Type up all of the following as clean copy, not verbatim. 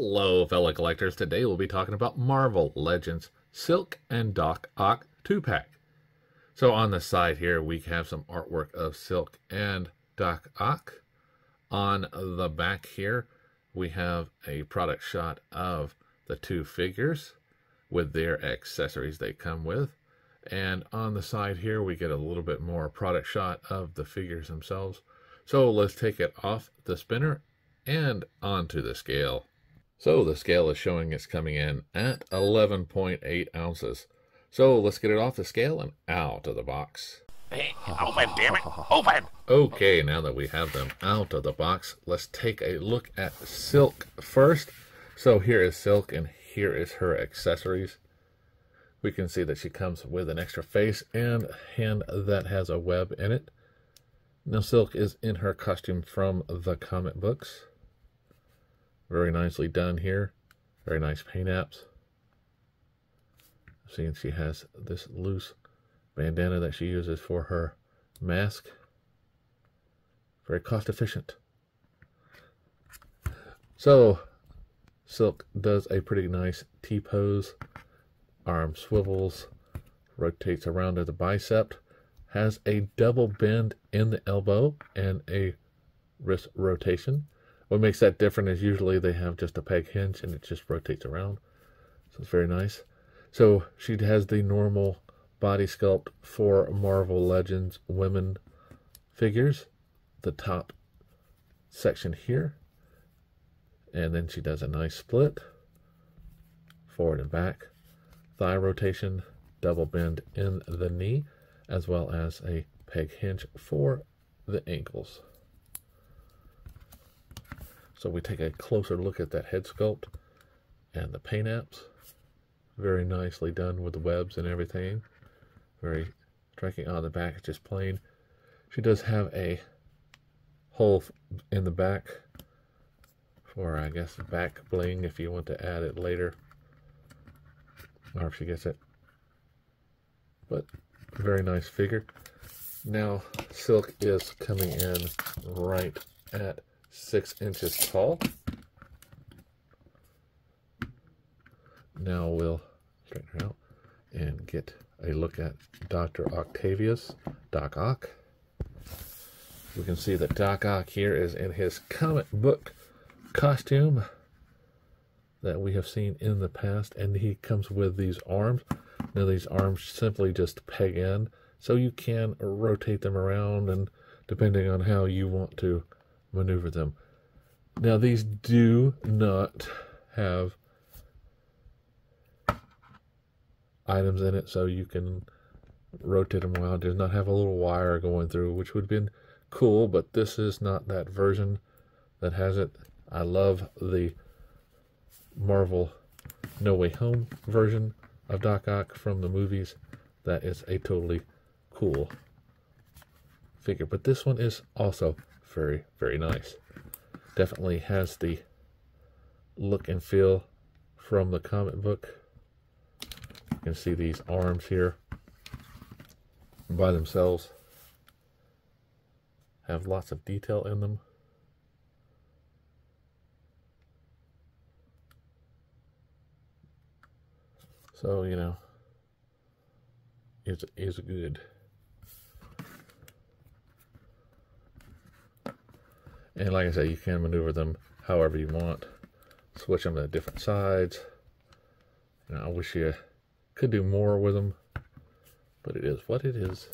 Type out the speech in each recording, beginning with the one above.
Hello, fellow collectors. Today we'll be talking about Marvel Legends Silk and Doc Ock 2-pack. So on the side here, we have some artwork of Silk and Doc Ock. On the back here, we have a product shot of the two figures with their accessories they come with. And on the side here, we get a little bit more product shot of the figures themselves. So let's take it off the spinner and onto the scale. So the scale is showing it's coming in at 11.8 ounces. So let's get it off the scale and out of the box. Hey, open, damn it, open! Okay, now that we have them out of the box, let's take a look at Silk first. So here is Silk and here is her accessories. We can see that she comes with an extra face and a hand that has a web in it. Now Silk is in her costume from the comic books. Very nicely done here. Very nice paint apps. Seeing she has this loose bandana that she uses for her mask. Very cost efficient. So Silk does a pretty nice T-pose. Arm swivels, rotates around to the bicep, has a double bend in the elbow and a wrist rotation. What makes that different is usually they have just a peg hinge and it just rotates around. So it's very nice. So she has the normal body sculpt for Marvel Legends women figures. The top section here. And then she does a nice split. Forward and back. Thigh rotation, double bend in the knee, as well as a peg hinge for the ankles. So we take a closer look at that head sculpt and the paint apps. Very nicely done with the webs and everything. Very striking. On the back, it's just plain. She does have a hole in the back for, I guess, back bling if you want to add it later. Or if she gets it. But very nice figure. Now Silk is coming in right at 6 inches tall. Now we'll straighten her out and get a look at Dr. Octavius, Doc Ock. We can see that Doc Ock here is in his comic book costume that we have seen in the past, and he comes with these arms. Now these arms simply just peg in, so you can rotate them around and depending on how you want to maneuver them. Now these do not have items in it, so you can rotate them around. Does not have a little wire going through, which would have been cool, but this is not that version that has it. I love the Marvel No Way Home version of Doc Ock from the movies. That is a totally cool figure, but this one is also very, very nice. Definitely has the look and feel from the comic book. You can see these arms here by themselves have lots of detail in them. So, you know, it's good. And like I said, you can maneuver them however you want. Switch them to different sides. You know, I wish you could do more with them, but it is what it is.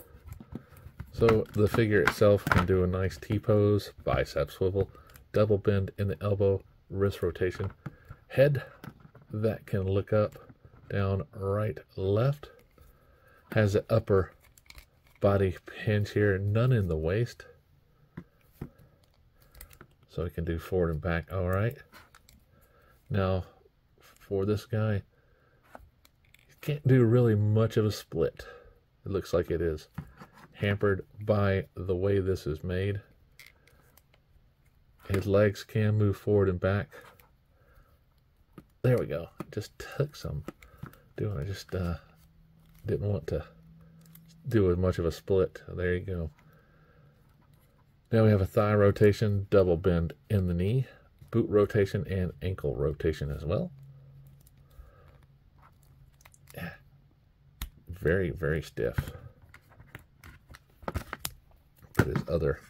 So the figure itself can do a nice T-pose, bicep swivel, double bend in the elbow, wrist rotation, head that can look up, down, right, left. Has an upper body hinge here, none in the waist. So we can do forward and back all right. Now, for this guy, you can't do really much of a split. It looks like it is hampered by the way this is made. His legs can move forward and back. There we go. Just took some doing. I just didn't want to do as much of a split. There you go. Now we have a thigh rotation, double bend in the knee, boot rotation and ankle rotation as well. Very, very stiff. Put his other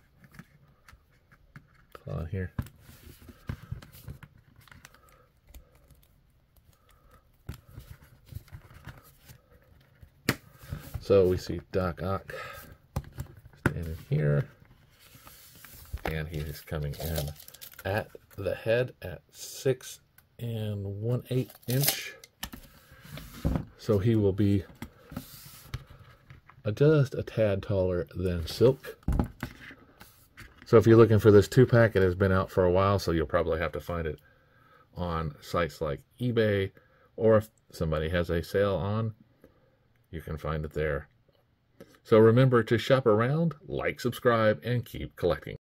claw here. So we see Doc Ock standing here, and he is coming in at the head at 6 1/8 inch. So he will be just a tad taller than Silk. So if you're looking for this 2-pack, it has been out for a while, so you'll probably have to find it on sites like eBay, or if somebody has a sale on, you can find it there. So remember to shop around, like, subscribe, and keep collecting.